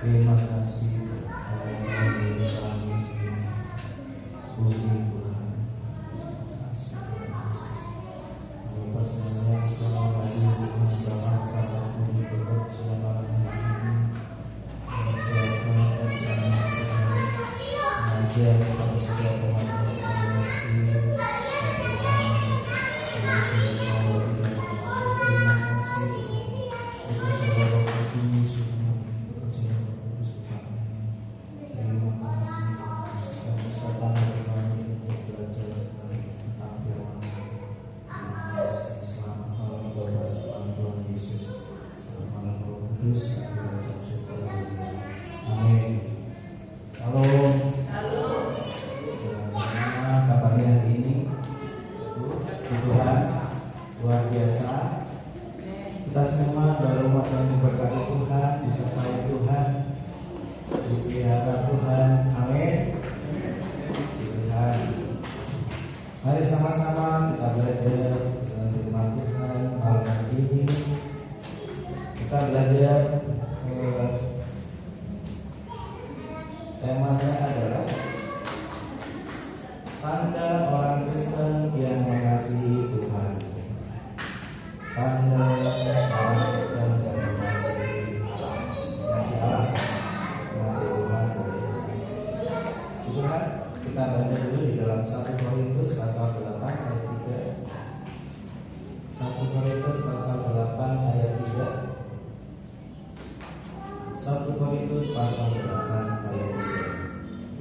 Terima kasih Tuhan kami ini bumi Tuhan. Terima kasih Yesus. Kami percaya selama ini Tuhan karena bumi bekerja malam hari ini mengerjakan dan sama Tuhan mengajar kepada saudara teman-teman mengerti Tuhan masih mau tidak mau. Terima kasih bekerja Roh Kudus bekerja Roh Kudus Tuhan ini. Terima kasih Yesus dan bersama kami untuk belajar tentang firman-Mu. Terima kasih selamat malam berpasrah Tuhan Yesus. Selamat malam Roh Kudus kami belajar syukur haleluya. Amin. Shalom. Bagaimana kabarnya hari ini? Puji Tuhan, luar biasa. Kita semua dalam umat yang diberkati Tuhan, disertai Tuhan, dipelihara Tuhan. Amin. Puji Tuhan. Mari sama-sama kita belajar dengan firman Tuhan malam hari ini. Kita belajar temanya adalah tanda orang Kristen yang mengasihi Tuhan. Tanda orang Kristen yang mengasihi Allah. Mengasihi Allah, mengasihi Tuhan. Tuhan, kita baca dulu di dalam 1 Korintus pasal 8 ayat 3. 1 Korintus pasal 8 ayat 3. 1 Korintus pasal 8 ayat 3.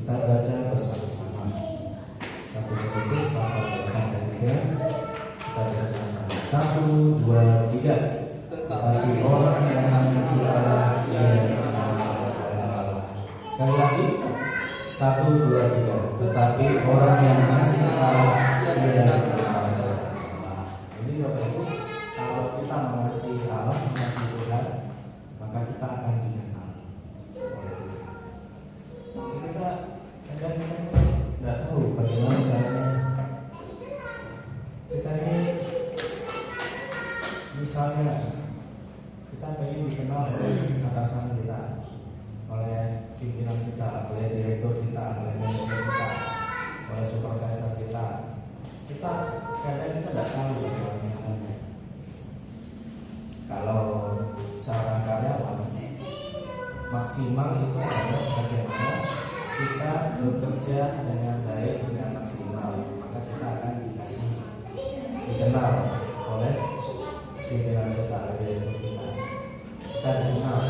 Kita baca bersama-sama. 1 Korintus pasal 8 ayat 3. Kita baca bersama. 1, 2, 3. Tetapi orang yang mengasihi Allah ia dikenal oleh Allah. Sekali lagi. 1, 2, 3. Tetapi orang yang mengasihi Allah ia dikenal oleh Allah. Jadi Bapak Ibu, kalau kita mengasihi Allah, mengasihi Tuhan, maka kita akan dikenal oleh Tuhan. Ini kita kadang-kadang nggak tahu bagaimana caranya. Kita ini misalnya kita ingin dikenal oleh atasan kita, oleh pimpinan kita, oleh direktur kita, oleh manajer kita, oleh supervisor kita. Kita kadang kita tidak tahu bagaimana caranya. Kalau seorang karyawan maksimal itu adalah bagaimana kita bekerja dengan baik dengan maksimal, maka kita akan dikenal oleh pimpinan kita, oleh direktur kita. Kita dikenal.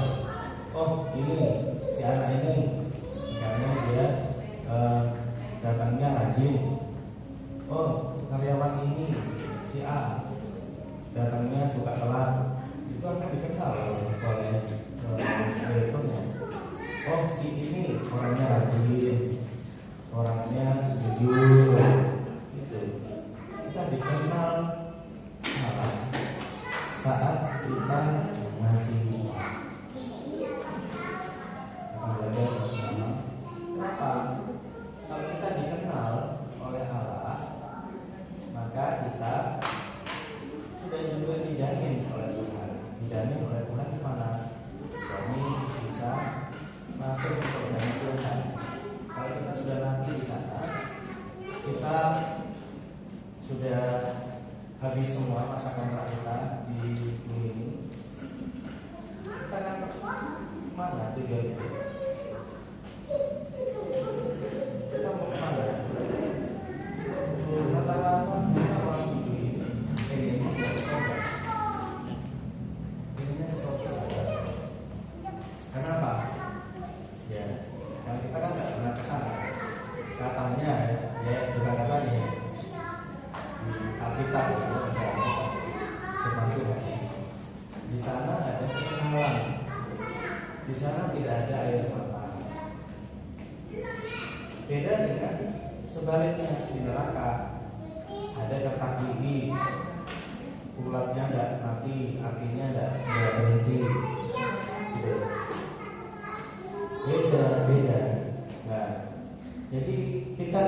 Oh, ini si anak ini, misalnya dia datangnya rajin. Oh, karyawan ini si A datangnya suka telat. Itu akan dikenal oleh direkturnya. Oh, si ini orangnya rajin, orangnya jujur. Itu kita dikenal malah saat kita mengasihi. Belajar bersama. Kenapa? Kalau kita dikenal oleh Allah, maka kita sudah juga dijamin oleh Tuhan. Dijamin oleh Tuhan di mana? Jamin bisa masuk ke dalam Tuhan. Kalau kita sudah nanti di sana, kita sudah habis semua masa kontrak kita di dunia ini. Kita akan mana tujuan itu? Kita mau kemana? Rata-rata kita orang hidup ini pengennya ke surga. Pengennya ke surga. Kenapa? Ya, karena kita kan nggak pernah ke sana. Katanya, ya bukan katanya. Di Alkitab itu firman Tuhan. Di sana ada kekenalan. Di sana tidak ada air mata. Beda dengan sebaliknya di neraka. Ada retak gigi, ulatnya tidak mati, apinya tidak berhenti. Gitu. Beda. Nah, jadi kita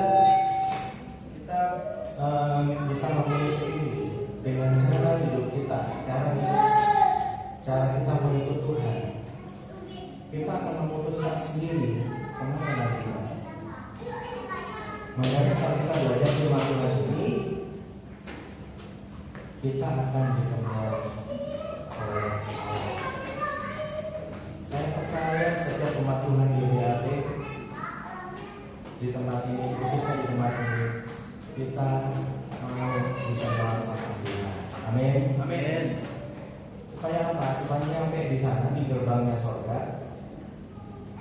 bisa memilih sendiri dengan cara hidup kita, cara kita mengikut Tuhan. kita akan memutuskan sendiri kemana nantinya. Makanya kalau kita belajar firman Tuhan ini, kita akan dipenuhi oleh Allah. Saya percaya setiap umat Tuhan di WAP, di tempat ini, khususnya di tempat ini, kita mau dipenuhi sama Tuhan. Amin. Amin. Supaya apa? Supaya sampai di sana di gerbangnya surga.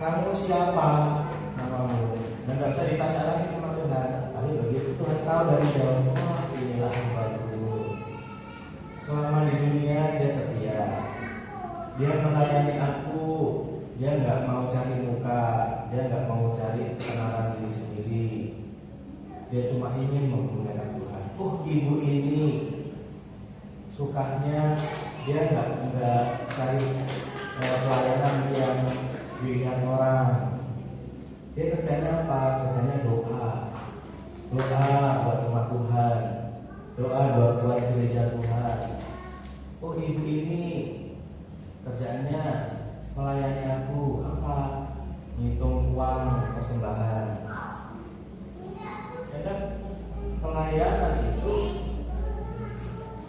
Kamu siapa? Namamu. Dan nggak usah ditanya lagi sama Tuhan. Tapi begitu Tuhan tahu dari jauh, oh inilah hambaku. Selama di dunia dia setia. Dia melayani aku. Dia nggak mau cari muka. Dia nggak mau cari kebenaran diri sendiri. Dia cuma ingin memuliakan Tuhan. Ibu ini sukanya dia nggak cari pelayanan yang pilihan orang. Dia kerjanya apa? Kerjanya doa. Doa buat umat Tuhan. Doa buat gereja Tuhan. Ibu ini kerjanya melayani aku. Apa? Ngitung uang persembahan. Dan pelayanan itu,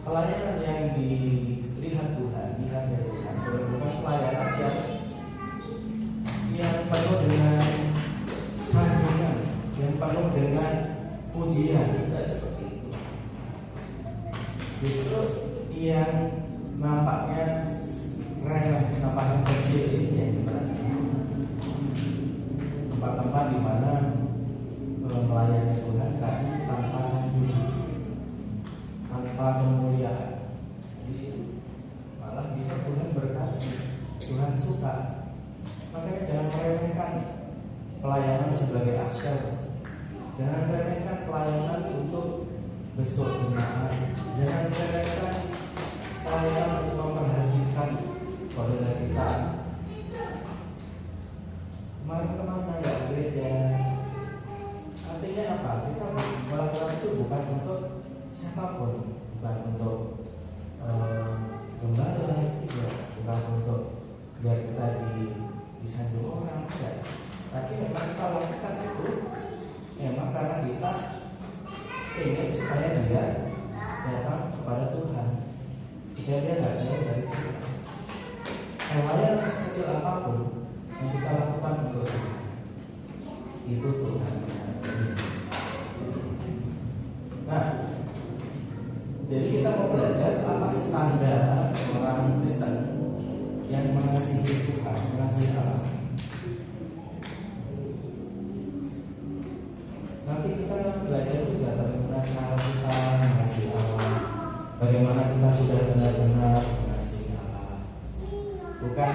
pelayanan yang dilihat Tuhan, lihat dari Tuhan, bukan pelayanan yang penuh dengan sanjungan, yang penuh dengan pujian. Tidak seperti itu. Justru yang nampaknya remeh, nampaknya kecil ini yang diperhatikan. Tempat-tempat di mana melayani Tuhan tapi tanpa sanjungan, tanpa kemuliaan, di situ malah bisa Tuhan berkati, Tuhan suka. Makanya jangan meremehkan pelayanan sebagai asyar. Jangan meremehkan pelayanan untuk besok jemaat. Jangan meremehkan pelayanan untuk memperhatikan saudara kita. Kemarin kemana ya gereja? Artinya apa? Kita melakukan itu bukan untuk siapapun, bukan untuk gembala, bukan untuk biar kita disanjung orang, tidak. Tapi memang kita lakukan itu memang karena kita ingin supaya dia datang kepada Tuhan, supaya dia nggak jauh dari Tuhan. Pelayanan sekecil apapun yang kita lakukan untuk Tuhan, itu Tuhan. Nah, jadi kita mau belajar apa sih tanda orang Kristen yang mengasihi Tuhan, mengasihi Allah. Nanti kita belajar juga bagaimana cara kita mengasihi Allah, bagaimana kita sudah benar-benar mengasihi Allah. Bukan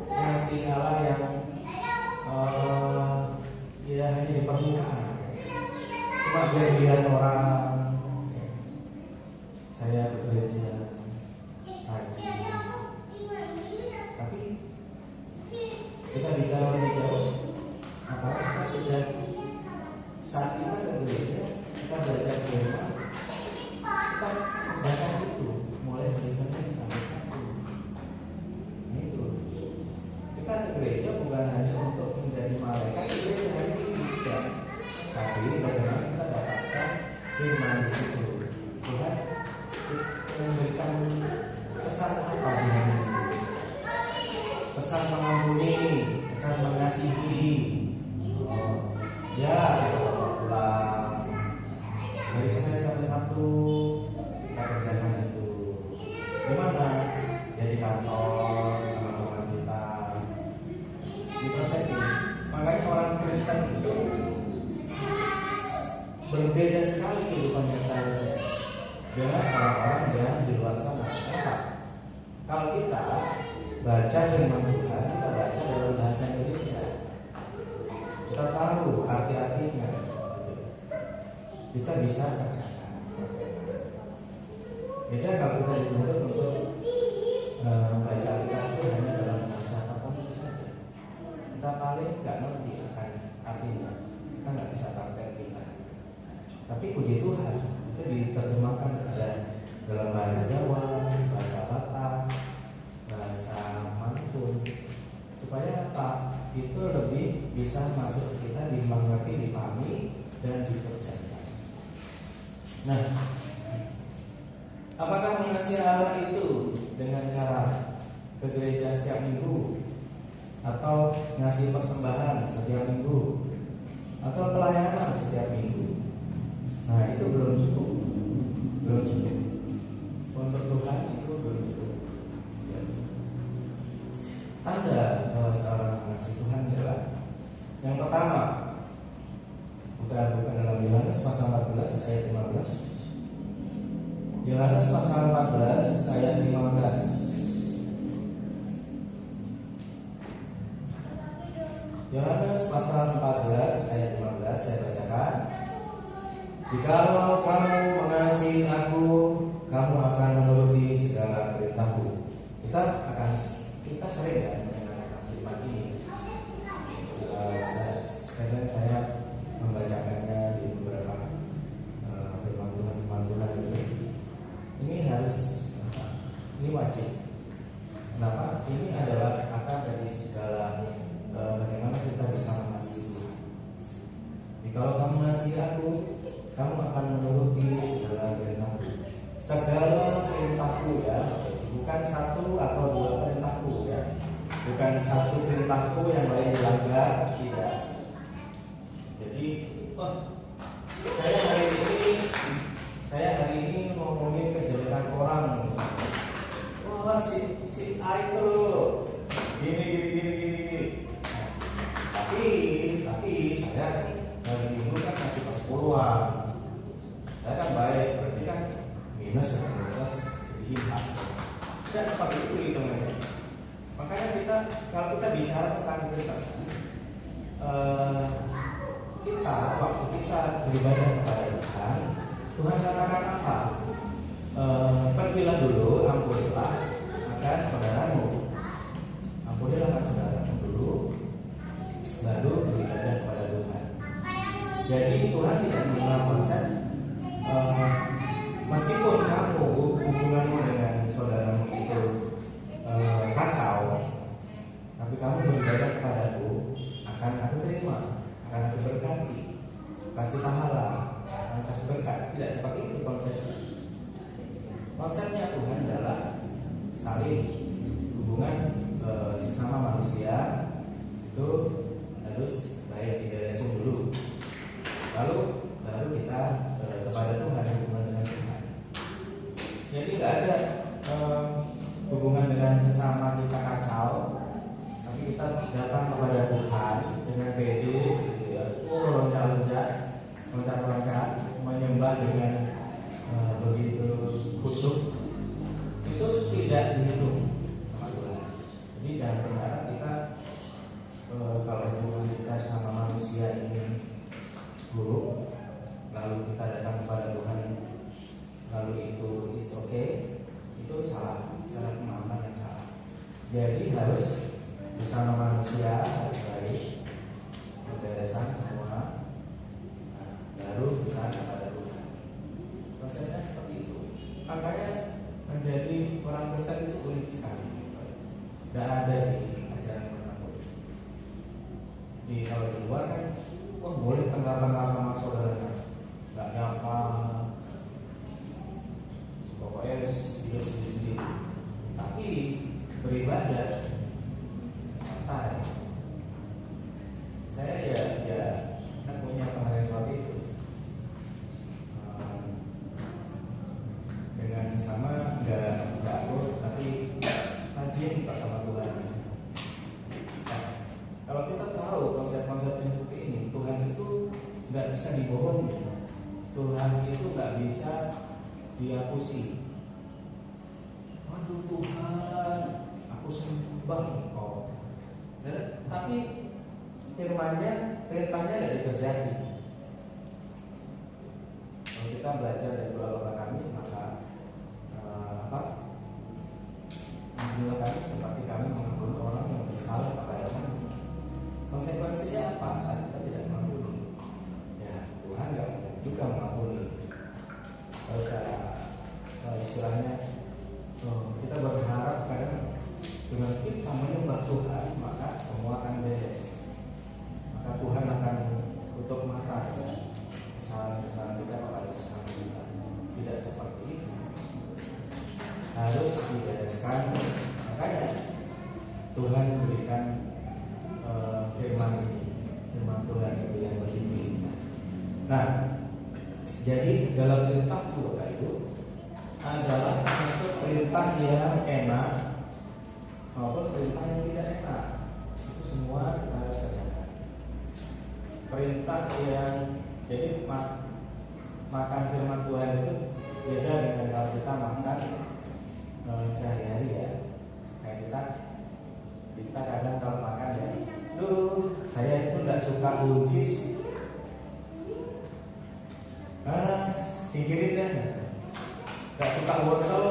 mengasihi Allah yang ya hanya di permukaan, cuma biar dilihat orang, saya bekerja haji. Tapi kita bicara lebih jauh, apa kita sudah saat kita ke gereja, kita belajar firman, kita kerjakan itu mulai hari Senin sampai Sabtu. Itu kita ke gereja bukan hanya untuk menjadi malaikat di gereja hari ini juga, tapi bagaimana kita dapatkan firman di situ. Tuhan memberikan pesan apa di hari ini? Pesan mengampuni, pesan mengasihi. Ya, kita pulang dari Senin sampai Sabtu kita kerjakan itu. Di mana? Ya di kantor, teman-teman kita, di praktek. Makanya orang Kristen itu berbeda sekali kehidupannya saya dengan orang-orang yang di luar sana. Kenapa? Kalau kita baca firman Tuhan, kita baca dalam bahasa Indonesia, kita tahu arti-artinya, kita bisa bacakan. Beda kalau kita dituntut untuk baca Alkitab itu hanya dalam bahasa tertentu saja. Kita paling nggak ngerti akan artinya, kita nggak bisa praktekkan. Tapi puji Tuhan itu diterjemahkan ada dalam bahasa Jawa, bahasa Batak, bahasa manapun, supaya apa? Itu lebih bisa masuk ke kita, dimengerti, dipahami, dan dikerjakan. Nah, apakah mengasihi Allah itu dengan cara ke gereja setiap minggu, atau ngasih persembahan setiap minggu, atau pelayanan setiap minggu? Nah, itu belum cukup. Belum cukup. Untuk Tuhan itu belum cukup. Ya. Tanda bahwa seorang mengasihi Tuhan adalah yang pertama, bukan dalam Yohanes pasal 14 ayat 15. Yohanes pasal 14 ayat 15. Yohanes pasal 14 ayat 15 saya bacakan. Jikalau kamu mengasihi aku, kamu akan menuruti segala perintahku. Kita sering ya mendengarkan firman ini. Kadang saya membacakannya di beberapa firman Tuhan ini. Ini wajib. Kenapa? Ini adalah akan dari segala bagaimana kita bisa mengasihi Tuhan. Jikalau kamu mengasihi aku, kamu akan menuruti segala perintahku. Segala perintahku, ya, bukan satu atau dua perintahku, ya. Bukan satu perintahku yang lain dilanggar, tidak. Jadi, saya hari ini ngomongin kejelekan orang, misalnya. Si A itu loh, gini. Tapi saya dari minggu kan masih pas puluhan. Saya kan baik, berarti kan minus jadi pas. Tidak seperti itu hitungannya. Makanya kalau kita bicara tentang Kristen, waktu kita beribadah kepada Tuhan katakan apa? Pergilah dulu, ampunilah akan saudaramu. Ampunilah akan saudaramu dulu, baru beribadah kepada Tuhan. Jadi Tuhan tidak mengenal konsep meskipun kamu hubunganmu dengan saudaramu itu kacau, tapi kamu beribadah kepadaku, akan aku terima, akan aku berkati, kasih pahala, akan kasih berkat. Tidak seperti itu konsepnya. Konsepnya Tuhan adalah saling hubungan sesama manusia itu harus baik, diberesin dulu, baru kita kepada Tuhan, hubungan dengan Tuhan. Jadi nggak ada hubungan dengan sesama kita kacau, tapi kita datang kepada Tuhan dengan pede, gitu ya, loncat-loncat, menyembah dengan begitu khusyuk, itu tidak dihitung sama Tuhan. Jadi jangan berharap kita kalau hubungan kita sama manusia ini buruk, lalu kita datang kepada Tuhan, lalu itu is okay, itu salah, cara pemahaman yang salah. Jadi harus bersama manusia harus baik, berberesan semua, baru kita kepada Tuhan. Prosesnya seperti itu. Makanya menjadi orang Kristen itu unik sekali. Tidak ada di ajaran manapun. Di kalau di luar kan, boleh tengkar-tengkar sama saudaranya, nggak nyapa, pokoknya hidup sendiri-sendiri. Tapi beribadah santai. Saya punya teman yang seperti itu. Dengan sama nggak aku, tapi rajin bersama Tuhan. Nah, kalau kita tahu konsep-konsepnya seperti ini, Tuhan itu nggak bisa dibohongi. Tuhan itu nggak bisa dihapusi. Waduh Tuhan, aku sembah Engkau. Tapi firman-Nya, perintahnya tidak dikerjakan. Kalau kita belajar dari doa kami, maka Ampunilah kami seperti kami mengampuni orang yang bersalah kepada kami. Konsekuensinya apa saat kita tidak mengampuni? Ya, Tuhan nggak juga mengampuni. Kalau istilahnya, kita berharap karena dengan kita menyembah Tuhan, maka semua akan beres. Maka Tuhan akan tutup mata kesalahan-kesalahan kita kepada sesama kita. Tidak seperti itu. Harus dibereskan. Makanya Tuhan berikan firman ini, firman Tuhan itu yang lebih indah. Nah, jadi segala perintah Bapak Ibu adalah termasuk perintah yang enak maupun perintah yang tidak enak. Itu semua kita harus kerjakan. Perintah yang jadi makan firman Tuhan itu beda dengan kalau kita makan sehari-hari ya. Kayak kita kadang kalau makan ya, saya itu tidak suka buncis, singkirin deh. Tidak suka wortel,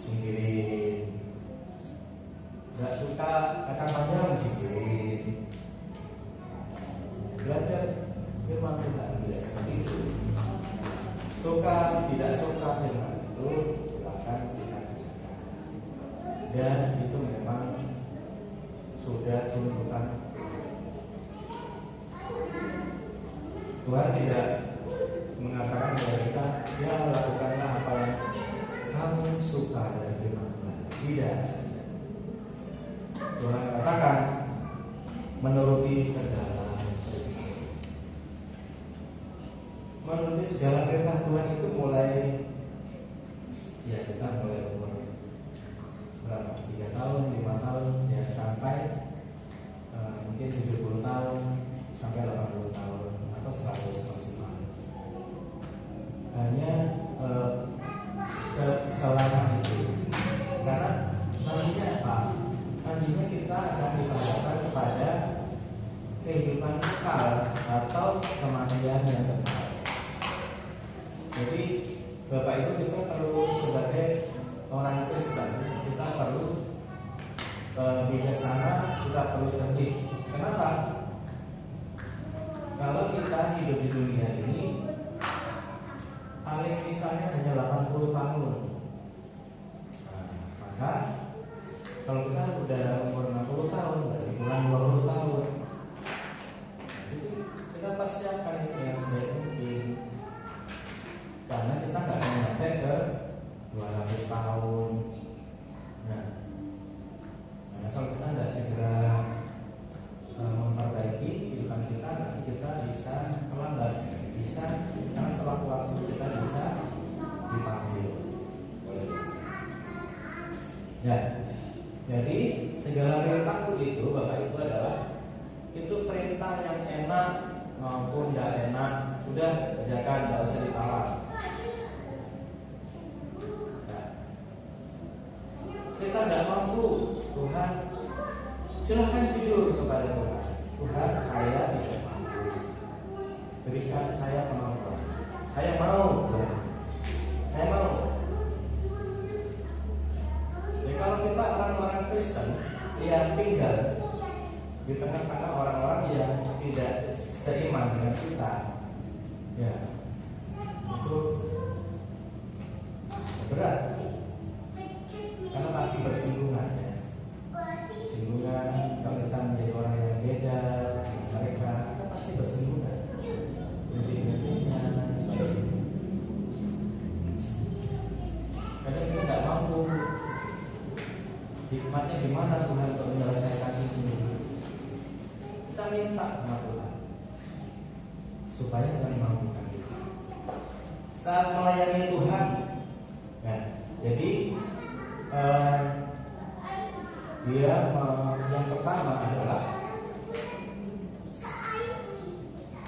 singkirin. Tidak suka kacang panjang, singkirin. Belajar firman Tuhan tidak seperti itu. Suka tidak suka firman itu silakan kita kerjakan. Dan itu memang sudah tuntutan Tuhan. Tidak mengatakan kepada kita, ya lakukanlah apa yang kamu suka dari firman Tuhan. Tidak. Tuhan katakan menuruti segala perintah Tuhan itu mulai ya kita mulai umur berapa? 3 tahun, 5 tahun ya sampai mungkin 70 tahun sampai 80 tahun atau 100 maksimal. Hanya selama itu. Karena nantinya apa? Nantinya kita akan diperhadapkan kepada kehidupan kekal atau kematian yang kekal. Jadi Bapak Ibu, kita perlu sebagai orang Kristen, kita perlu bijaksana, kita perlu cerdik. Kenapa? Kalau kita hidup di dunia ini paling misalnya hanya 80 tahun. Nah, maka kalau kita udah umur 60 tahun, dari kurang 20 tahun, itu kita persiapkan itu yang sebaik mungkin. Karena kita nggak akan sampai ke 200 tahun. Nah, karena kalau kita nggak segera memperbaiki kehidupan kita, nanti kita bisa terlambat. Bisa, karena sewaktu-waktu kita bisa dipanggil. Ya, jadi segala perintahku itu Bapak Ibu adalah itu perintah yang enak maupun tidak enak, sudah kerjakan, tidak usah ditawar. Kita tidak mampu, Tuhan silahkan jujur kepada Tuhan. Tuhan, saya tidak mampu, berikan saya kemampuan. Saya mau, Tuhan. Saya mau. Jadi kalau kita orang-orang Kristen yang tinggal di tengah-tengah orang-orang yang tidak seiman dengan kita, ya itu berat. Karena pasti bersinggungan ya. Bersinggungan kalau kita menjadi orang yang beda dengan mereka, kita pasti bersinggungan. Prinsip-prinsipnya dan sebagainya. Kadang kita tidak mampu. Hikmatnya di mana Tuhan untuk menyelesaikan ini? Kita minta sama Tuhan supaya Tuhan mampukan kita. Saat melayani Tuhan, ya, jadi dia yang pertama adalah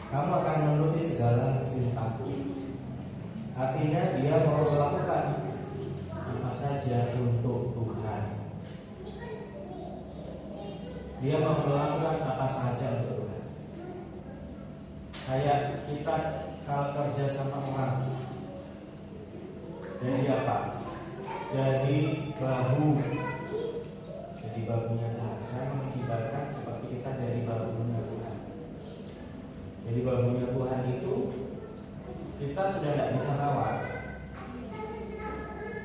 kamu akan menuruti segala perintahku. Artinya dia mau melakukan apa saja untuk Tuhan. Dia mau melakukan apa saja untuk Tuhan. Kayak kita kalau kerja sama orang, jadi apa? Jadi bahu, jadi bahunya Tuhan. Saya mengibaratkan seperti kita dari bahunya Tuhan. Jadi bahunya Tuhan itu kita sudah tidak bisa rawat.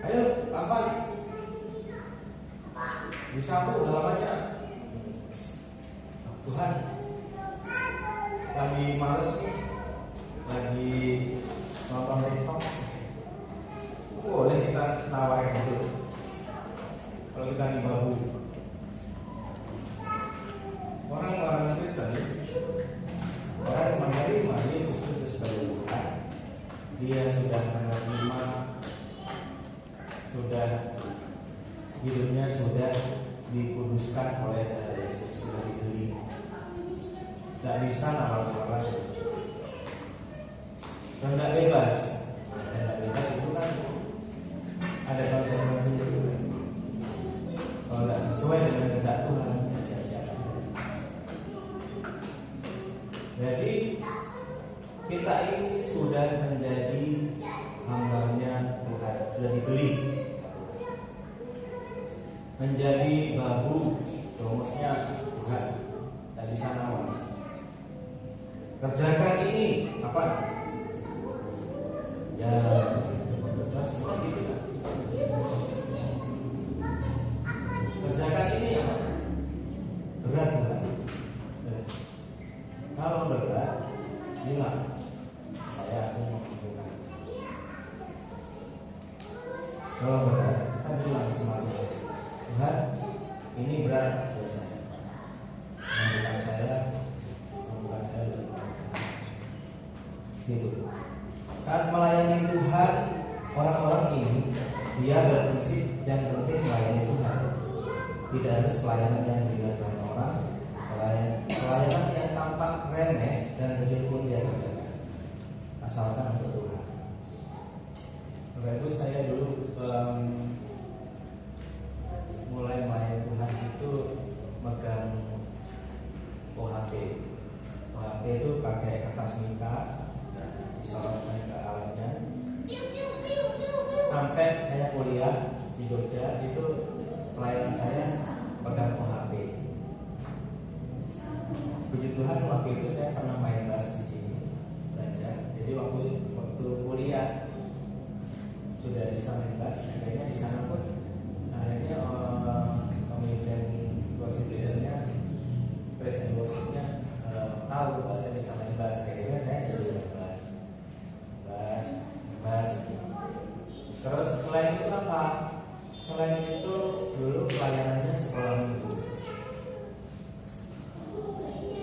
Ayo, apa? Disapu halamannya. Tuhan, lagi males nih, lagi nonton TikTok, boleh kita nawarin itu. Kalau kita di bahu, orang Kristen, orang menerima Yesus Kristus sebagai Tuhan, dia sudah menerima, sudah hidupnya sudah dikuduskan oleh darah Yesus, sudah dibeli. Tidak bisa nawar-nawar, tidak bebas. Tidak bebas itu kan ada konsekuensinya juga. Kalau tidak sesuai dengan kehendak Tuhan, ya siap-siap aja. Jadi kita ini sudah menjadi hambanya Tuhan, sudah dibeli, menjadi bahu domesnya Tuhan, dan di sana kerjakan ini apa? Ya, terus gitu kan. Kerjakan ini apa? Berat bukan? Kalau berat, bilang saya mau melakukan. Kalau berat, kita bilang sama Tuhan, Tuhan, ini berat buat saya. Bukan saya dari gitu. Saat melayani Tuhan, orang-orang ini dia berprinsip yang penting melayani Tuhan. Tidak harus pelayanan yang dilihat banyak orang, pelayanan yang tampak remeh dan kecil pun dia kerjakan, asalkan untuk Tuhan. Bapak Ibu, saya dulu mulai melayani Tuhan itu megang OHP. OHP itu pakai kertas minta, disorotkan ke alatnya. Sampai saya kuliah di Jogja itu pelayanan saya pegang OHP. Puji Tuhan waktu itu saya pernah main bass di sini belajar. Jadi waktu kuliah sudah bisa main bass. Akhirnya di sana pun akhirnya pemimpin worship leadernya, presiden worshipnya tahu bahwa saya bisa main bass. Akhirnya saya disuruh main bass. Terus selain itu apa? Selain itu dulu pelayanannya sekolah minggu.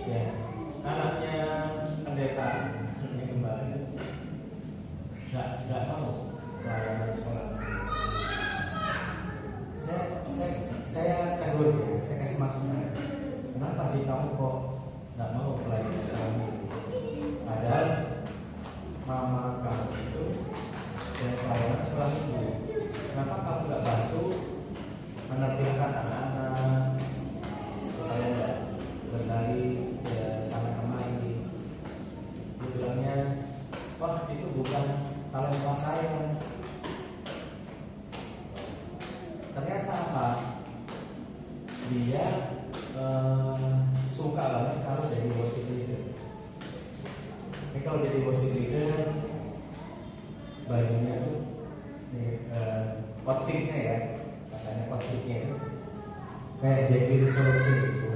Ya, anaknya pendeta, anaknya gembala, nggak mau pelayanan sekolah minggu. Saya tegur ya, saya kasih masukan. Kenapa sih kamu kok nggak mau pelayanan sekolah minggu? Padahal mama kamu itu yang pelayanan sekolah minggu. Kenapa kamu nggak bantu menertibkan anak-anak supaya nggak berlari ke sana kemari? Dia bilangnya, wah itu bukan talenta saya. Ternyata apa? Dia suka banget kalau jadi worship leader. Ini kalau jadi worship leader, bajunya tuh outfitnya ya, katanya outfitnya itu kayak Jackie Resolution gitu.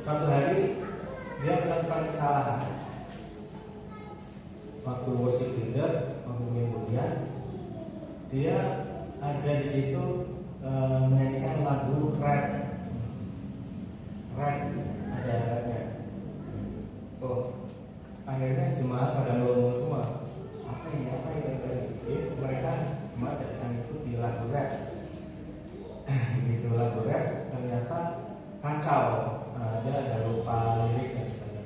Suatu hari dia melakukan kesalahan waktu worship leader, waktu ujian, dia ada di situ menyanyikan lagu rap, ada rapnya. Akhirnya jemaat pada ngomong semua, apa ini. Mereka jemaat tidak bisa mengikuti lagu rap. Gitu, lagu rap ternyata kacau, dia ada lupa lirik dan sebagainya.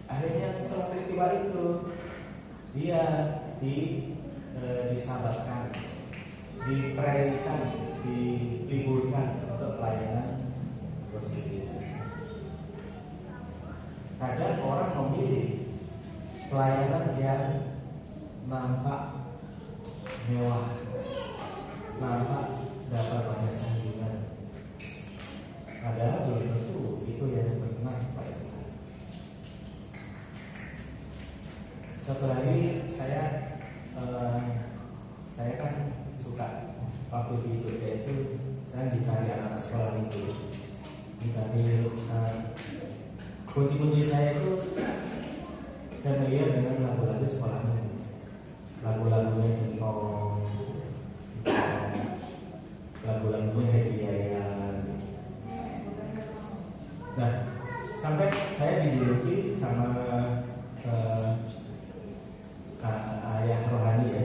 Akhirnya setelah peristiwa itu dia disabarkan, diperaikan, diliburkan untuk pelayanan worship leader. Kadang orang memilih pelayanan yang nampak mewah, nampak dapat banyak sanjungan, padahal belum tentu itu yang berkenan kepada Tuhan. Suatu hari saya kan suka waktu di Jogja itu saya gitar anak sekolah itu. Gitar kunci-kunci saya itu familiar dengan lagu-lagu sekolah minggu, lagu-lagunya Kingkong, lagu-lagunya Happy Yayan. Nah, sampai saya dijuluki sama ayah rohani ya,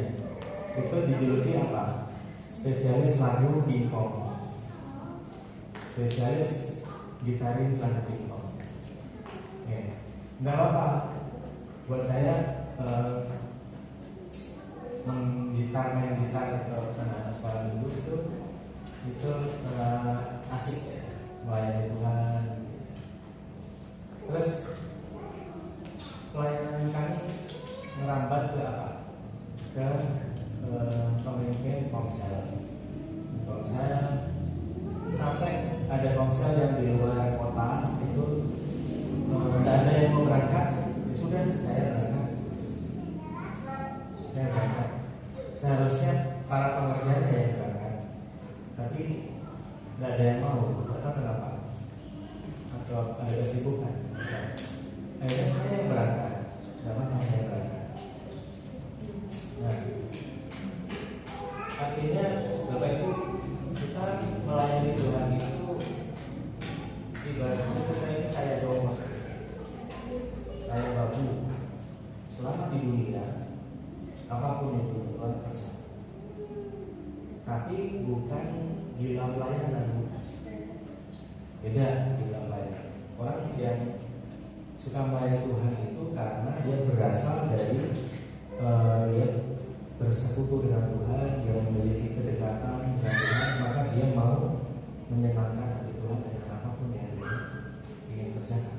itu dijuluki apa? Spesialis lagu Kingkong, spesialis gitarin lagu Kingkong. Ya, nggak apa-apa. Buat saya main gitar anak sekolah minggu itu asik ya, melayani Tuhan. Terus pelayanan kami merambat ke apa? Ke pemimpin komsel, sampai ada komsel yang di luar kota itu tidak ada yang mau berangkat, ya sudah saya berangkat. Seharusnya para pengerjanya yang berangkat, tapi tidak ada yang mau. Atau kenapa? Atau ada kesibukan? Akhirnya saya yang berangkat. Kenapa saya berangkat? Nah, akhirnya Bapak Ibu, kita melayani Tuhan itu ibaratnya kita ini kayak domos, kayak babu. Selama di dunia apapun itu Tuhan kerja, tapi bukan gila pelayanan. Beda gila pelayanan. Orang yang suka melayani Tuhan itu karena dia berasal dari dia bersekutu dengan Tuhan, dia memiliki kedekatan dengan Tuhan, maka dia mau menyenangkan hati Tuhan dengan apapun yang dia ingin kerjakan.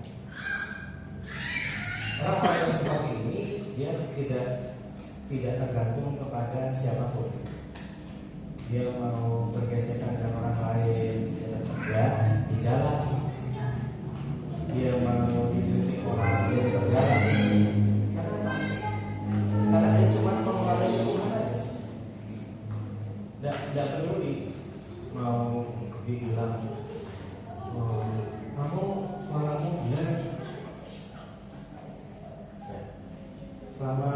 Orang yang seperti ini dia tidak tergantung kepada siapapun. Dia mau bergesekan dengan orang lain, dia tetap di jalan. Dia mau dikritik orang, dia tetap jalan. Karena dia cuma mau melayani Tuhan aja. Tidak peduli mau dibilang kamu suaramu jelek. Selama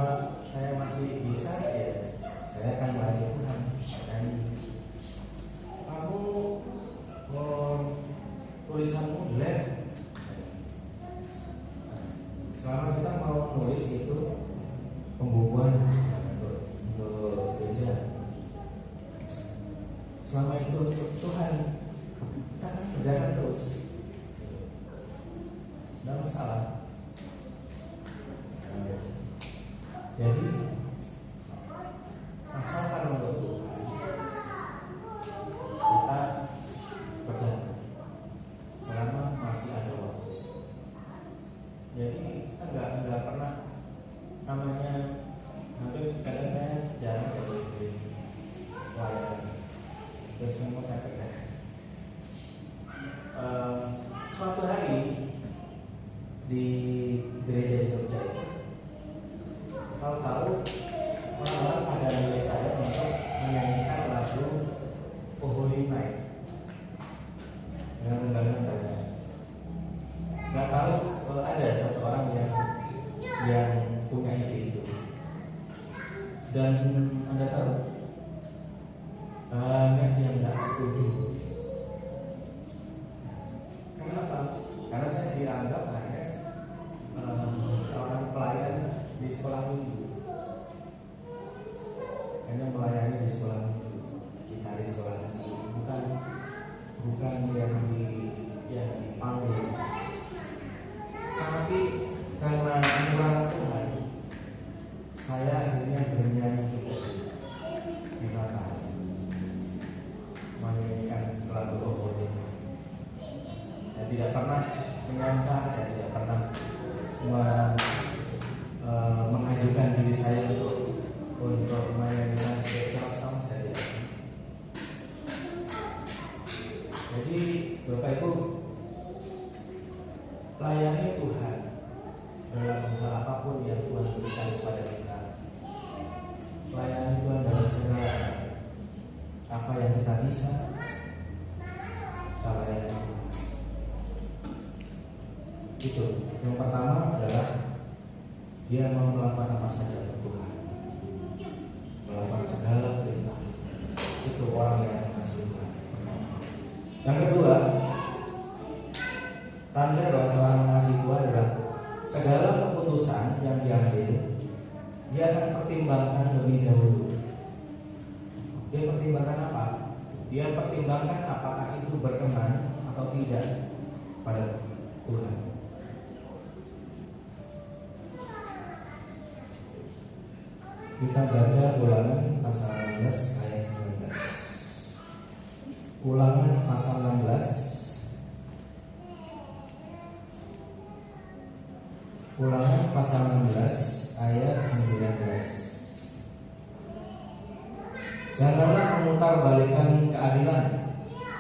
saya masih bisa, ya saya akan melayani Tuhan. Kamu tulisanmu jelek. Selama kita mau nulis itu pembukuan untuk gereja, selama itu untuk Tuhan, kita akan kerjakan terus. Tidak masalah. Jadi asalkan untuk Tuhan kita kerjakan selama masih ada waktu. Jadi kita nggak pernah namanya, hampir kadang saya jarang jadi pelayan, terus semua saya kerjakan. Suatu hari di gereja di Jogja itu, tahu-tahu orang-orang pada milih saya untuk menyanyikan lagu Oh Holy Night dengan undangan banyak. Nggak tahu kalau ada satu orang yang punya ide itu. Dan Anda tahu banyak yang nggak setuju. Kenapa? Karena saya dianggap hanya seorang pelayan di sekolah minggu, hanya melayani di sekolah minggu, kita di sekolah minggu, bukan yang di panggung. Tapi karena murah Tuhan, saya akhirnya bernyanyi juga di Natal, menyanyikan lagu Oh Holy Night. Saya tidak pernah menyangka, saya tidak pernah mengajukan diri saya untuk menyanyikan special song, saya tidak. Jadi Bapak Ibu, layani Tuhan dalam hal apapun yang Tuhan berikan kepada kita. Layani Tuhan dalam segala apa yang kita bisa, Itu yang pertama adalah dia mau melakukan apa saja untuk Tuhan, melakukan segala perintah. Itu orang yang mengasihi Tuhan. Yang kedua, tanda bahwa seorang mengasihi Tuhan adalah segala keputusan yang diambil dia akan pertimbangkan lebih dahulu. Dia pertimbangkan apa? Dia pertimbangkan apakah itu berkenan atau tidak pada Tuhan. Kita baca Ulangan pasal 16 ayat 19. Ulangan pasal 16. Ulangan pasal 16 ayat 19. Janganlah memutarbalikkan keadilan,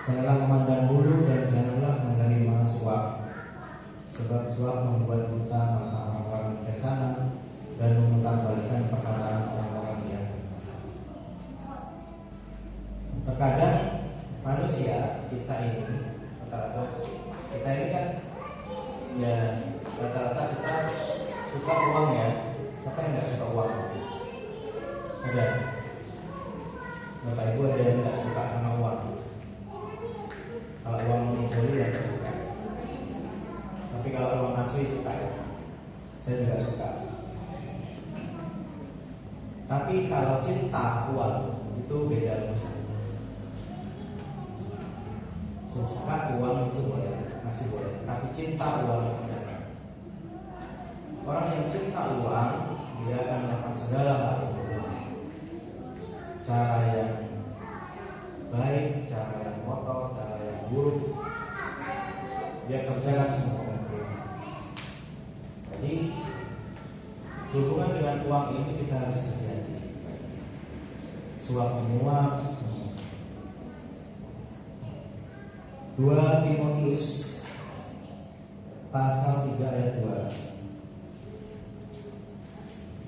janganlah memandang bulu, dan janganlah menerima suap. Sebab suap membuat buta mata orang-orang bijaksana dan memutarbalikkan perkataan orang-orang yang benar. Terkadang manusia kita ini rata-rata kan ya rata-rata kita suka uang ya. Siapa yang nggak suka uang? Ada. Bapak Ibu ada yang nggak suka sama uang? Kalau uang monopoli ya nggak suka. Tapi kalau uang asli suka ya. Saya juga suka. Tapi kalau cinta uang itu beda urusan. Suka uang itu boleh, masih boleh. Tapi cinta uang tidak. Orang yang cinta uang dia akan melakukan segala hal untuk uang. Cara yang baik, cara yang kotor, cara yang buruk, dia kerjakan semua untuk uang. Jadi hubungan dengan uang ini kita harus hati-hati. Suap menyuap. 2 Timotius pasal 3 ayat 2.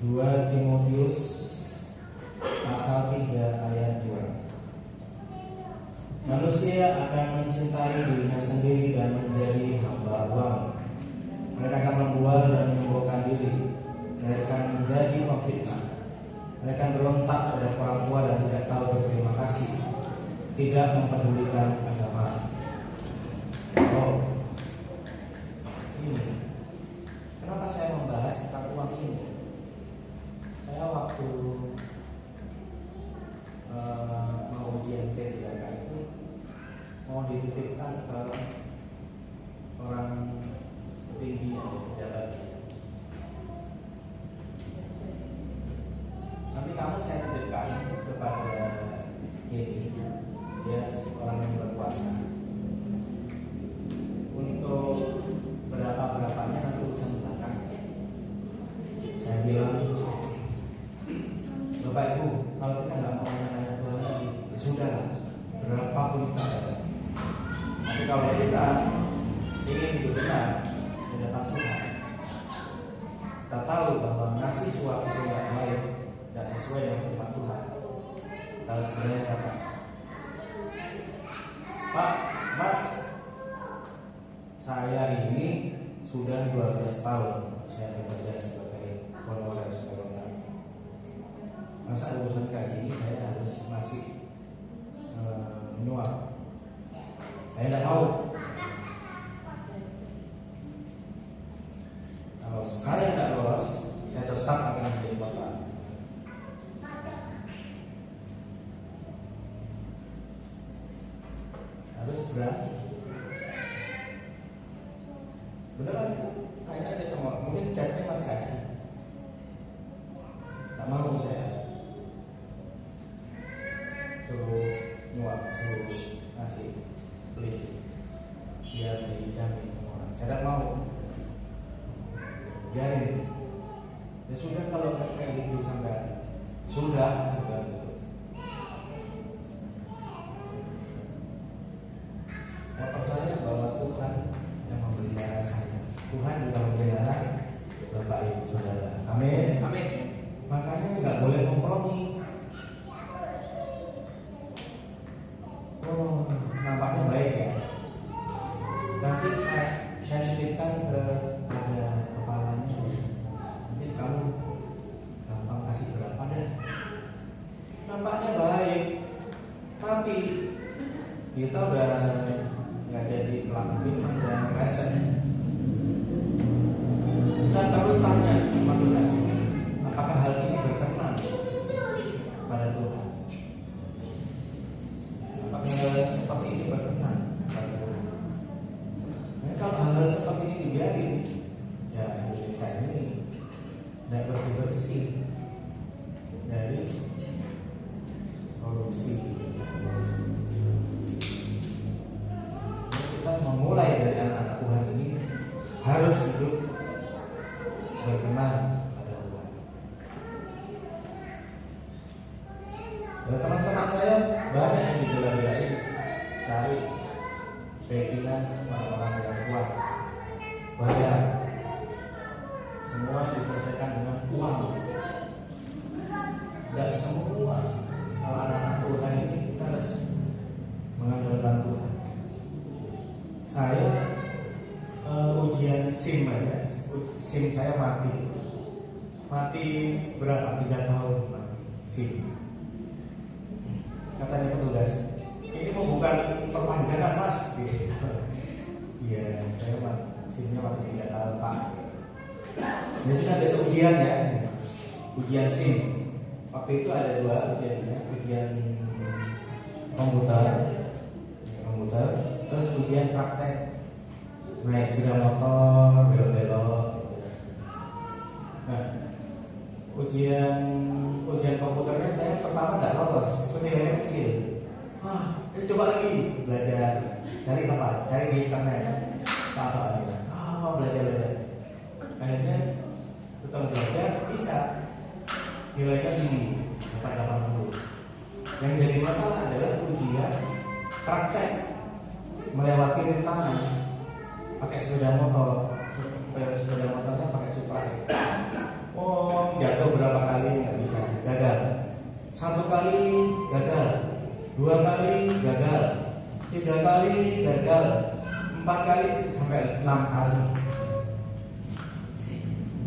2 Timotius pasal 3 ayat 2. Manusia akan mencintai dirinya sendiri dan menjadi hamba uang. Mereka akan membual dan menyombongkan diri. Mereka akan menjadi pemfitnah. Mereka akan berontak terhadap orang tua dan tidak tahu berterima kasih, tidak mempedulikan agama. Oh, ini kenapa saya membahas tentang uang ini? Saya waktu mau ujian T3K itu mau dititipkan ke orang tinggi atau pejabat. Nanti kamu saya titipkan kepada Yeni, dia orang yang berkuasa. Untuk berapa-berapanya nanti urusan belakang. Saya bilang, Bapak Ibu, kalau kita nggak mau nanya Tuhan lagi, ya sudah lah, berapapun kita dapat. Tapi kalau kita ingin hidup benar di depan Tuhan, kita tahu bahwa ngasih suap itu nggak baik, nggak sesuai dengan firman Tuhan. Kita harus sebenarnya dapat. Pak, Mas, saya ini sudah 12 tahun saya bekerja sebagai honorer sebagai masa urusan kayak gini saya harus masih menyuap. Saya tidak mau. Kalau saya tidak lolos, saya tetap akan menjadi bapak. Harus berani. Beneran, tanya aja sama, mungkin chatnya masih kasih. Tak mau saya suruh nyuap, suruh ngasih pelicin biar dijamin sama orang. Saya tak mau. Biarin. Ya sudah kalau kayak gitu sampai sudah gitu. Saya percaya bahwa Tuhan yang memelihara saya. Tuhan juga memelihara Bapak Ibu Saudara. Amin. Amin. Makanya nggak boleh kompromi. Oh, nampaknya baik ya. Nanti saya titipkan ke kita udah nggak jadi pelaku firman dan meleset. Kita perlu tanya sama Tuhan, apakah hal ini berkenan pada Tuhan? Apakah seperti ini berkenan pada Tuhan? Nah, kalau hal-hal seperti ini dibiarin, ya Indonesia ini tidak bersih-bersih dari korupsi. Kita memulai dari anak-anak Tuhan ini harus hidup berkenan pada Tuhan. Dan teman-teman saya banyak yang dibela-belain cari backingan orang-orang yang kuat, bayar, semua diselesaikan dengan uang. Tidak semua. Kalau anak-anak Tuhan ini kita harus mengandalkan Tuhan. Saya ujian SIM aja, SIM saya mati berapa? 3 tahun mati SIM. Katanya petugas, ini mau bukan perpanjangan mas? Iya, saya SIM-nya mati 3 tahun pak. Ini sudah biasa ujian ya, ujian SIM. Waktu itu ada 2 ujiannya, ujian komputer, terus ujian praktek naik sepeda motor, belok-belok. Nah, ujian komputernya saya pertama nggak lolos, nilainya kecil. Coba lagi belajar, cari apa? Cari di internet, soalnya. Belajar. Akhirnya setelah belajar bisa. Nilainya tinggi, dapat 80. Yang jadi masalah adalah ujian praktek melewati rintangan pakai sepeda motornya pakai Supra. Jatuh berapa kali nggak bisa, gagal. 1 kali gagal, 2 kali gagal, 3 kali gagal, 4 kali sampai 6 kali.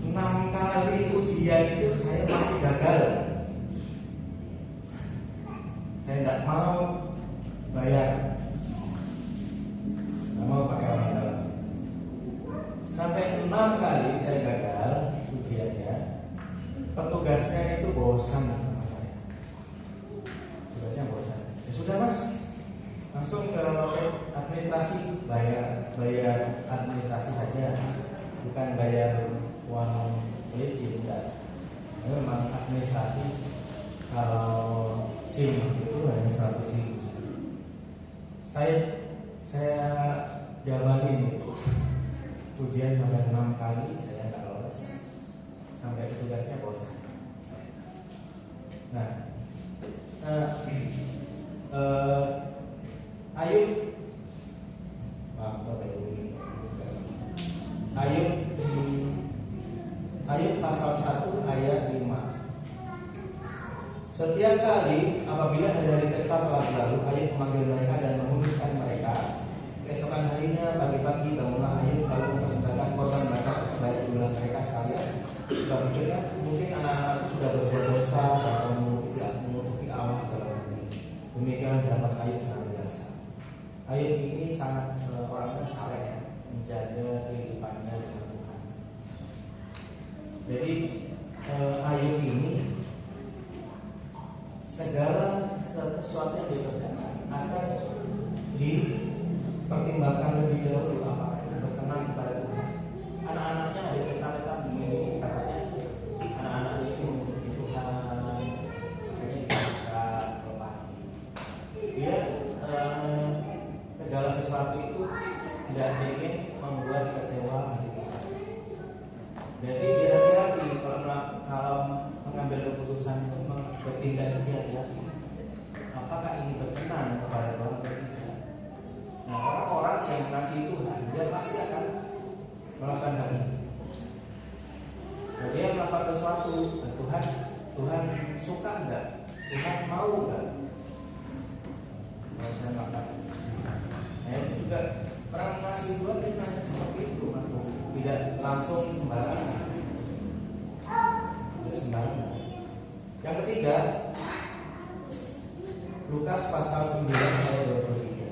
6 kali ujian itu saya masih gagal. Saya tidak mau bayar, tidak mau pakai orang dalam. Sampai 6 kali saya gagal ujiannya, petugasnya itu bosan sama saya. Petugasnya bosan. Ya sudah mas, langsung ke administrasi, bayar administrasi saja, bukan bayar uang legit. Enggak. Memang administrasi kalau SIM itu hanya 100.000. Saya jalanin itu ujian sampai 6 kali saya nggak lolos, sampai petugasnya bosan. Nah, Ayub pasal 1 ayat 5. Setiap kali apabila hari-hari pesta telah berlalu, Ayub memanggil mereka dan menguduskan mereka. Keesokan harinya pagi-pagi bangunlah Ayub lalu mempersembahkan korban bakar sebanyak jumlah mereka sekalian. Sebab pikirnya mungkin anak-anak itu sudah berbuat dosa atau menutupi Allah dalam hati. Demikian dapat Ayub sangat biasa. Ayub ini sangat orangnya saleh ya, menjaga kehidupannya dengan Tuhan. Jadi Ayub ini segala sesuatu yang dikerjakan akan dipertimbangkan lebih dahulu apakah itu berkenan kepada Tuhan. Anak-anaknya habis pesta-pesta begini, katanya anak-anaknya ini mengikuti Tuhan, makanya bisa berpati. Dia segala sesuatu itu tidak ingin membuat kecewa hati Tuhan. Jadi hati-hati kalau mengambil keputusan itu, bertindak itu hati-hati. Apakah ini berkenan kepada Tuhan atau tidak? Nah, orang-orang yang mengasihi Tuhan, dia pasti akan melakukan hal ini. Nah, dia melakukan sesuatu, nah, Tuhan suka enggak? Tuhan mau enggak? Kalau saya melakukan, nah itu juga orang mengasihi Tuhan dia nanya seperti itu, tidak langsung sembarangan. Tidak sembarangan. Yang ketiga, Lukas pasal 9 ayat 23.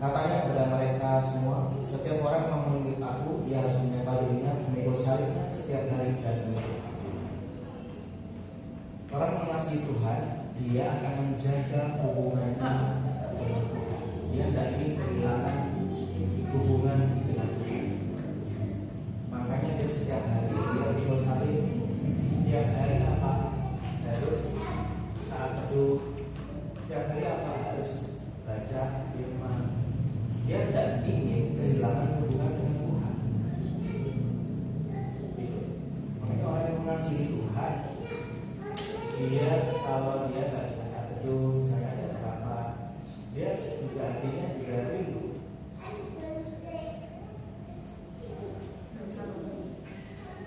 Katanya kepada mereka semua, setiap orang yang mengikut aku, ia harus menyangkal dirinya, memikul salibnya setiap hari dan mengikut aku. Orang mengasihi Tuhan, dia akan menjaga hubungannya dengan Tuhan. Dia tidak ingin kehilangan hubungan dengan Tuhan. Makanya dia setiap hari dia memikul salib, setiap hari apa? Harus saat teduh, setiap hari apa? Harus baca firman. Dia tidak ingin kehilangan hubungan dengan Tuhan. Itu. Makanya orang yang mengasihi Tuhan, dia kalau dia nggak bisa saat teduh, misalnya ada ceramah, dia juga hatinya juga rindu.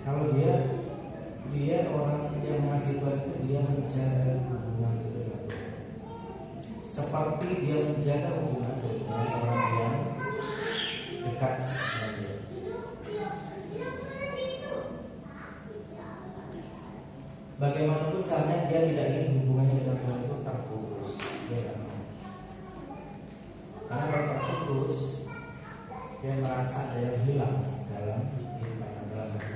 Kalau dia orang yang mengasihi Tuhan itu dia menjaga hubungan itu dengan Tuhan. Seperti dia menjaga hubungan dengan orang yang dekat dengan dia. Bagaimanapun caranya dia tidak ingin hubungannya dengan Tuhan itu terputus. Dia tidak mau. Karena kalau terputus, dia merasa ada yang hilang dalam kehidupan, dalam hati.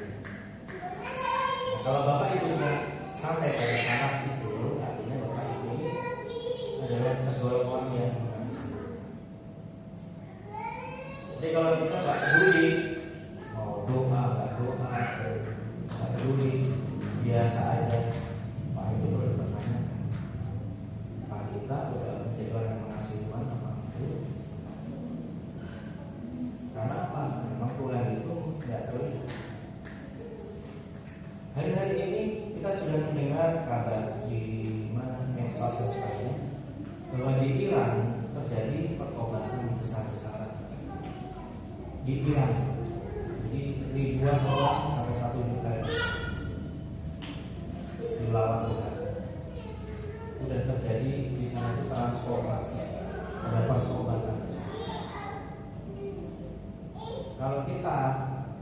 Nah, kalau Bapak Ibu sudah sampai pada tahap itu, artinya Bapak Ibu ini adalah tergolong orang yang mengasihi. Jadi kalau kita nggak peduli mau doa, nggak peduli biasa aja, Pak itu perlu bertanya, Pak kita udah menjadi orang yang mengasihi Tuhan apa belum? Karena apa? Memang Tuhan itu tidak terlihat. Hari-hari ini kita sudah mendengar kabar di mana medsos dan sebagainya bahwa di Iran terjadi pertobatan besar-besaran. Di Iran, jadi ribuan orang sampai 1 juta dilawan Tuhan. Sudah terjadi di sana itu transformasi, ada pertobatan. Kalau kita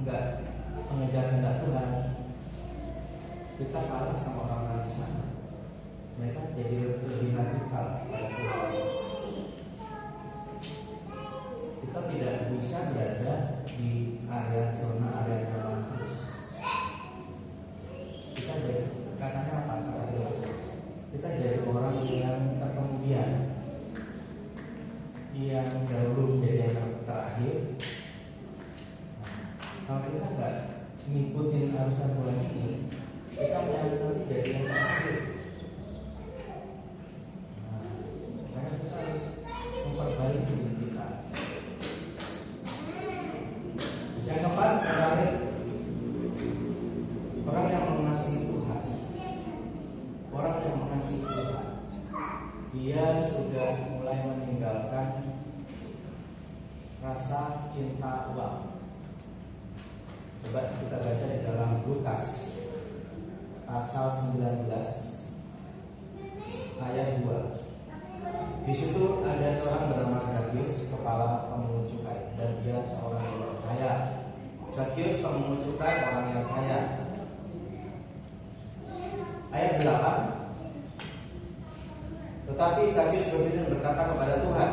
nggak mengejar kehendak Tuhan, kita kalah sama orang-orang di sana. Mereka jadi lebih radikal pada Tuhan. Kita tidak bisa berada di area zona area nyaman terus. Kita jadi katanya apa? Kita jadi orang yang terkemudian, yang dahulu menjadi yang terakhir. Kalau kita nggak ngikutin arusan Tuhan ini, kita nanti jadi yang terakhir. Karena kita harus memperbaiki diri kita. Yang keempat, terakhir, orang yang mengasihi Tuhan. Orang yang mengasihi Tuhan, dia sudah mulai meninggalkan rasa cinta uang. Coba kita baca di dalam Lukas pasal 19 ayat 2. Di situ ada seorang bernama Zakheus, kepala pemungut cukai, dan dia seorang yang kaya. Zakheus pemungut cukai, orang yang kaya. Ayat 8. Tetapi Zakheus berdiri dan berkata kepada Tuhan,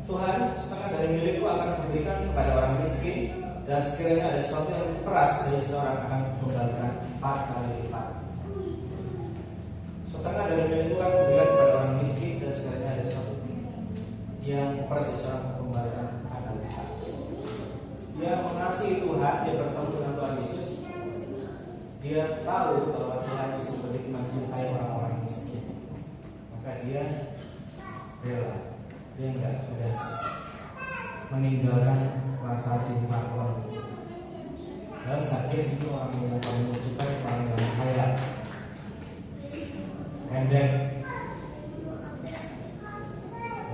Tuhan, setengah dari milikku akan kuberikan kepada orang miskin, dan sekiranya ada sesuatu yang peras dari seseorang akan kembalikan 4 kali lipat. Setengah dari milikku akan kuberikan kepada orang miskin, dan sekiranya ada sesuatu yang peras dari seseorang akan kembalikan 4 kali lipat. Dia mengasihi Tuhan, dia bertemu dengan Tuhan Yesus. Dia tahu bahwa Tuhan Yesus begitu mencintai orang-orang miskin. Maka dia rela, dia enggak mudah meninggalkan rasa cinta uang. Dan Zakheus itu orang yang paling mencintai, orang yang kaya, pendek.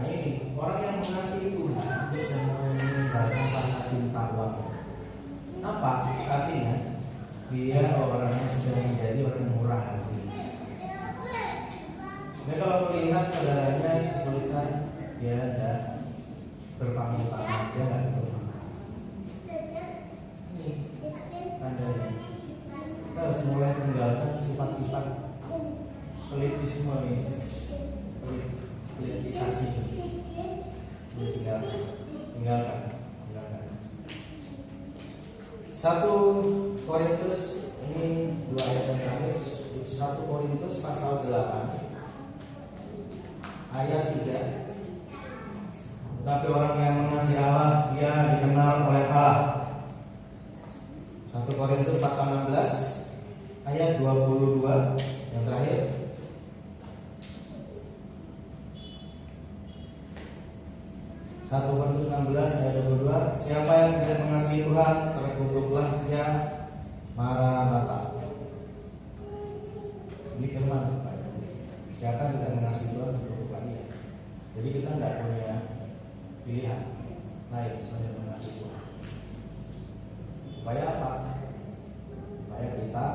Nah ini orang yang mengasihi Tuhan, dia sudah meninggalkan rasa cinta uang. Apa artinya? Dia orangnya sudah menjadi orang yang murah hati. Nah kalau melihat saudaranya kesulitan, dia tidak berpangku tangan, dia tidak berpangku. Ini tandanya. Kita harus mulai tinggalkan sifat-sifat elitisme ini, elitisasi. Tinggalkan. tinggalkan. 1 Korintus, ini 2 ayat yang terakhir. 1 Korintus pasal 8 ayat 3. Tetapi orang yang mengasihi Allah, ia dikenal oleh Allah. 1 Korintus pasal 16 ayat 22 yang terakhir. 1 Korintus 16 ayat 22. Siapa yang tidak mengasihi Tuhan, terkutuklah dia. Maranatha. Ini firman. Siapa yang tidak mengasihi Tuhan, terkutuklah dia. Jadi kita tidak punya pilihan lain selain mengasihi Tuhan. Supaya apa? Supaya kita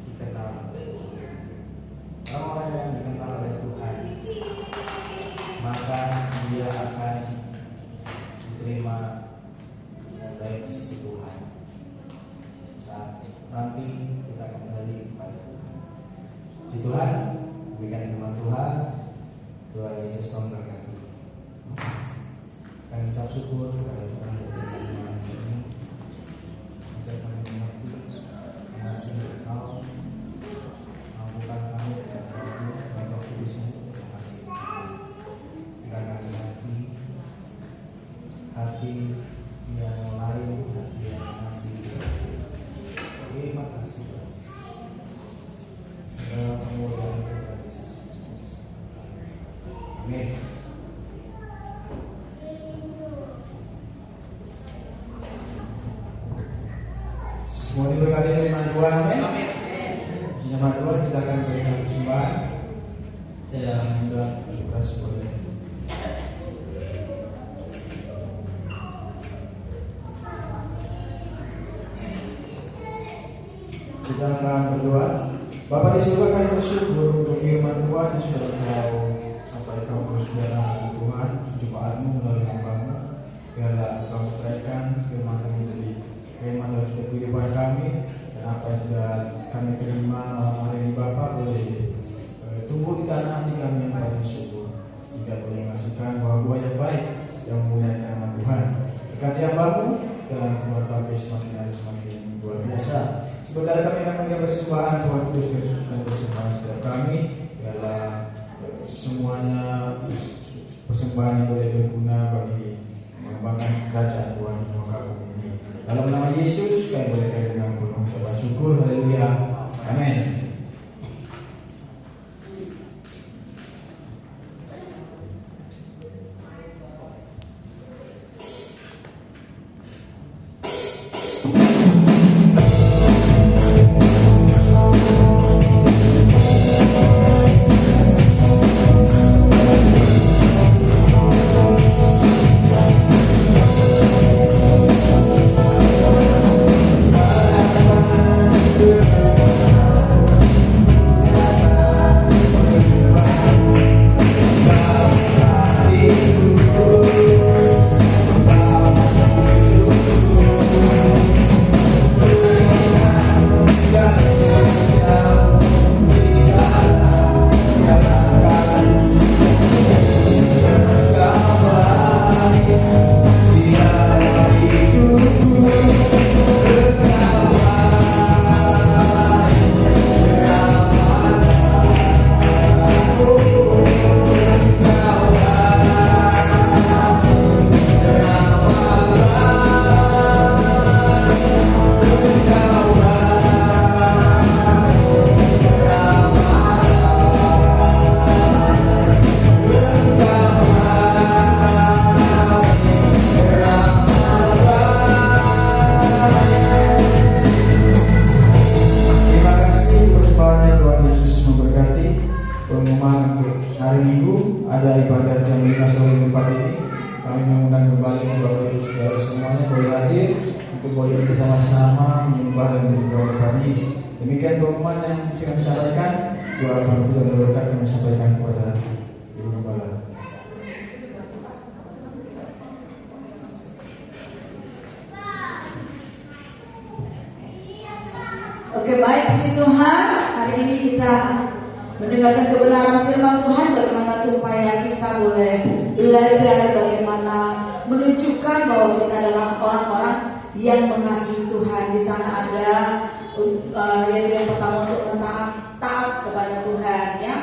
dikenal oleh Tuhan. Orang-orang yang dikenal oleh Tuhan, maka dia akan diterima dari sisi Tuhan. Saat nanti kita kembali kepada Tuhan. Puji Tuhan, berikan firman Tuhan. Tuhan Yesus memberkati. Kami ucap syukur kepada Tuhan untuk firman ini. Ucap kami mengerti, mengasihi Engkau, mampukan kami dan kami dan Roh Kudus-Mu. Terima kasih. Berikan kami hati yang lain, hati yang mengasihi. Terima kasih Tuhan Yesus. Segala kemuliaan Tuhan Yesus. Amin. Semua diberkati firman Tuhan, amin. Puji nama Tuhan, kita akan berikan persembahan. Saya undang Lukas boleh. Kita akan berdoa. Bapa di surga, kami bersyukur untuk firman Tuhan yang sudah Engkau sampaikan kepada saudara Tuhan, perjumpaanmu melalui hamba-Mu. Biarlah Engkau uraikan firman kami menjadi firman dalam setiap kehidupan kami, dan apa yang sudah kami terima malam hari ini Bapa boleh tumbuh di tanah hati kami yang paling syukur, sehingga boleh menghasilkan buah-buah yang baik yang memuliakan nama Tuhan. Berkati hamba-Mu dalam keluarga kami semakin hari semakin luar biasa. Sebentar kami akan memberikan persembahan, Tuhan Kudus dan persembahan setiap kami. Biarlah semuanya persembahan yang boleh berguna bagi mengembangkan kerajaan Tuhan di muka bumi ini. Dalam nama Yesus kami boleh dengan penuh ucapan syukur. Haleluya. Amin. Demikian pengumuman yang saya sampaikan. Doa dan berkat kami sampaikan kepada Ibu Gembala. Oke, baik, puji Tuhan. Hari ini kita mendengarkan kebenaran firman Tuhan, bagaimana supaya kita boleh belajar bagaimana menunjukkan yang mengasihi Tuhan. Di sana ada yang pertama untuk taat kepada Tuhan, ya,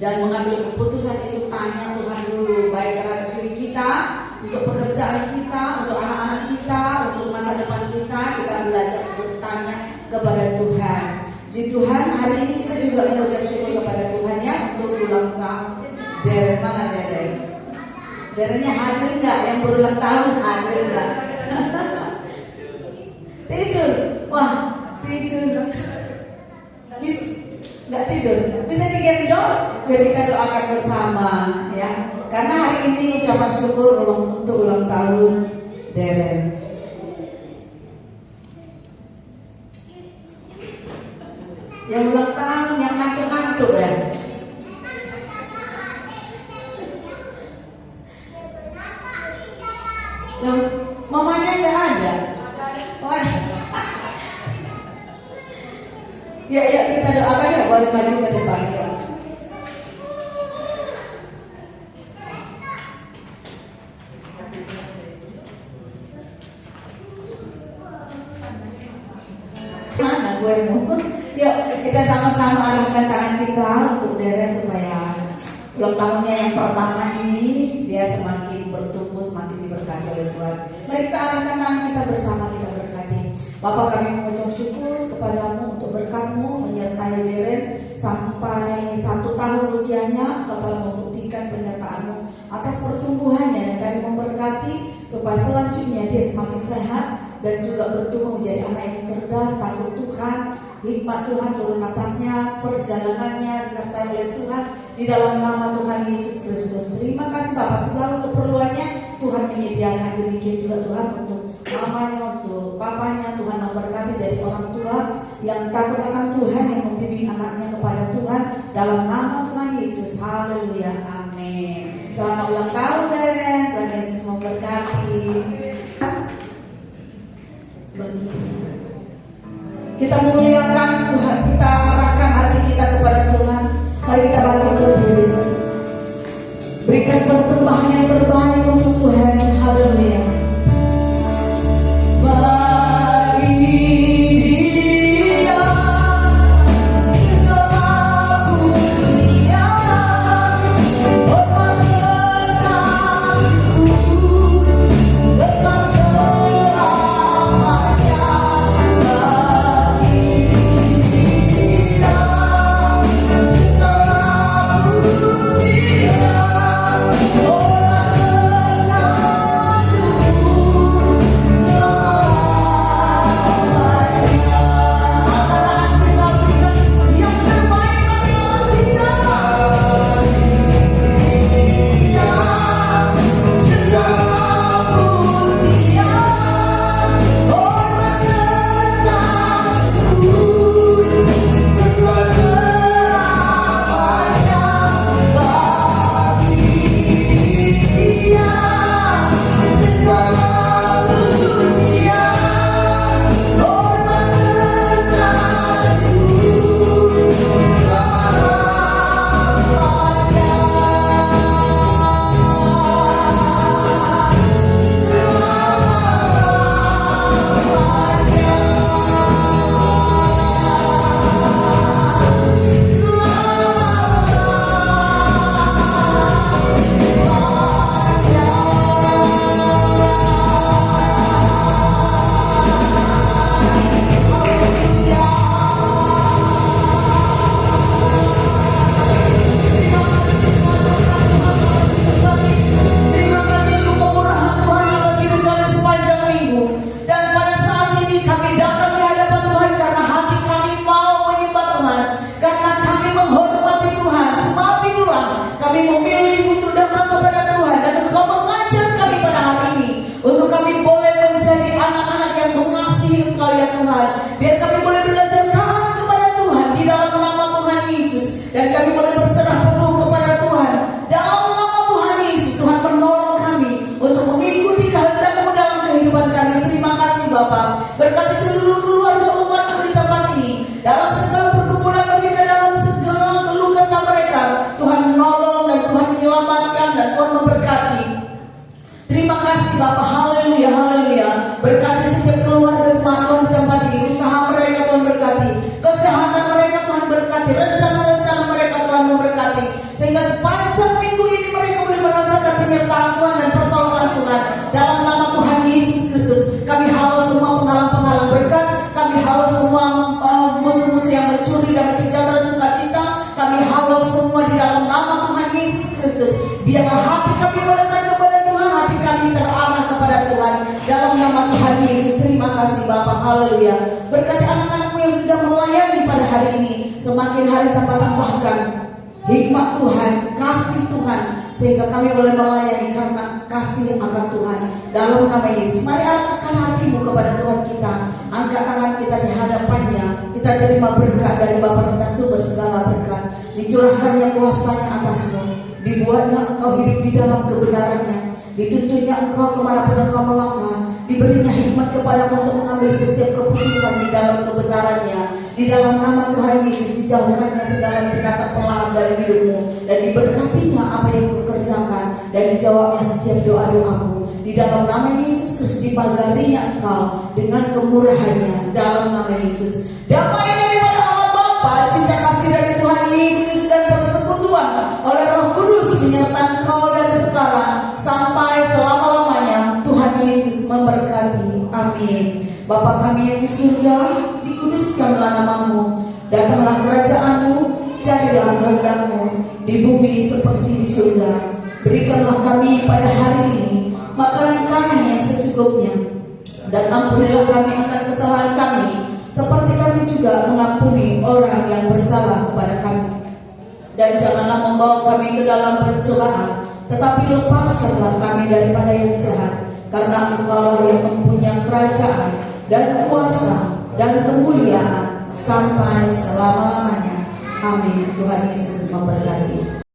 dan mengambil keputusan itu tanya Tuhan dulu, baik terhadap diri kita, untuk pekerjaan kita, untuk anak-anak kita, untuk masa depan kita belajar bertanya kepada Tuhan. Di Tuhan, hari ini kita juga mengucap syukur kepada Tuhan, ya, untuk ulang tahun. Deren, mana Deren? Derennya hadir nggak? Yang berulang tahun hadir nggak? Tidur, wah tidur. Bisa nggak tidur? Bisa digendong biar kita doakan bersama, ya. Karena hari ini ucapan syukur untuk ulang tahun Deren. Yang ulang tahun yang ngantuk-ngantuk, ya. Nah, mamanya nggak ada. Wah. Ya, kita doakan, ya, boleh maju ke depan, ya. Mana gue mau? Yuk, kita sama-sama arahkan tangan kita untuk Deren supaya ulang tahunnya yang pertama ini dia semakin bertumbuh, semakin diberkati oleh Tuhan. Mari kita arahkan tangan kita bersama, kita berkati. Bapak, kami mengucap syukur kepadamu untuk berkat-Mu menyertai Deren sampai 1 tahun usianya. Kau telah membuktikan penyertaan-Mu atas pertumbuhannya, dan kami memberkati supaya selanjutnya dia semakin sehat dan juga bertumbuh menjadi anak yang cerdas, takut Tuhan, hikmat Tuhan turun atasnya, perjalanannya disertai oleh Tuhan di dalam nama Tuhan Yesus Kristus. Terima kasih Bapak, segala keperluannya Tuhan menyediakan. Demikian juga Tuhan untuk mamanya, untuk papanya. Tuhan memberkati jadi orang tua yang takut akan Tuhan, yang membimbing anaknya kepada Tuhan dalam nama Tuhan Yesus. Haleluya, amin. Selamat ulang tahun Deren, Tuhan Yesus memberkati. Begini, kita muliakan Tuhan, kita arahkan hati kita kepada Tuhan. Mari kita bangkit berdiri, berikan persembahan yang terbaik untuk Tuhan. Haleluya. Berkati seluruh keluarga umat di tempat ini, dalam segala pergumulan mereka, dalam segala keluh kesah mereka, Tuhan menolong dan Tuhan menyelamatkan dan Tuhan Haleluya. Berkati anak-anakmu yang sudah melayani pada hari ini, semakin hari tambahkan hikmat Tuhan, kasih Tuhan, sehingga kami boleh melayani karena kasih akan Tuhan. Dalam nama Yesus, mari arahkan hatimu kepada Tuhan kita. Angkat tangan kita di hadapannya. Kita terima berkat dari Bapa kita, sumber segala berkat. Dicurahkannya kuasanya atasmu. Dibuatnya engkau hidup di dalam kebenarannya. Dituntunnya engkau kemanapun engkau melangkah. Diberinya hikmat kepadamu untuk mengambil setiap keputusan di dalam kebenarannya. Di dalam nama Tuhan Yesus, dijauhkannya segala binatang pelahan dari hidupmu, dan diberkatinya apa yang kau kerjakan, dan dijawabnya setiap doa-doamu. Di dalam nama Yesus Kristus, dipagarinya engkau dengan kemurahannya. Dalam nama Yesus, damai daripada Allah Bapa, cinta kasih dari Tuhan Yesus, dan persekutuan oleh Roh Kudus menyertai engkau dari sekarang sampai selama-lamanya. Tuhan Yesus memberkati. Amin. Bapa kami yang di surga, dikuduskanlah namamu, datanglah kerajaanmu, jadilah kehendakmu di bumi seperti di surga. Berikanlah kami pada hari ini makanan kami yang secukupnya, dan ampunilah kami akan kesalahan kami, seperti kami juga mengampuni orang yang bersalah kepada kami. Dan janganlah membawa kami ke dalam pencobaan, tetapi lepaskanlah kami daripada yang jahat, karena Engkaulah yang mempunyai kerajaan dan kuasa dan kemuliaan sampai selama-lamanya. Amin. Tuhan Yesus memberkati.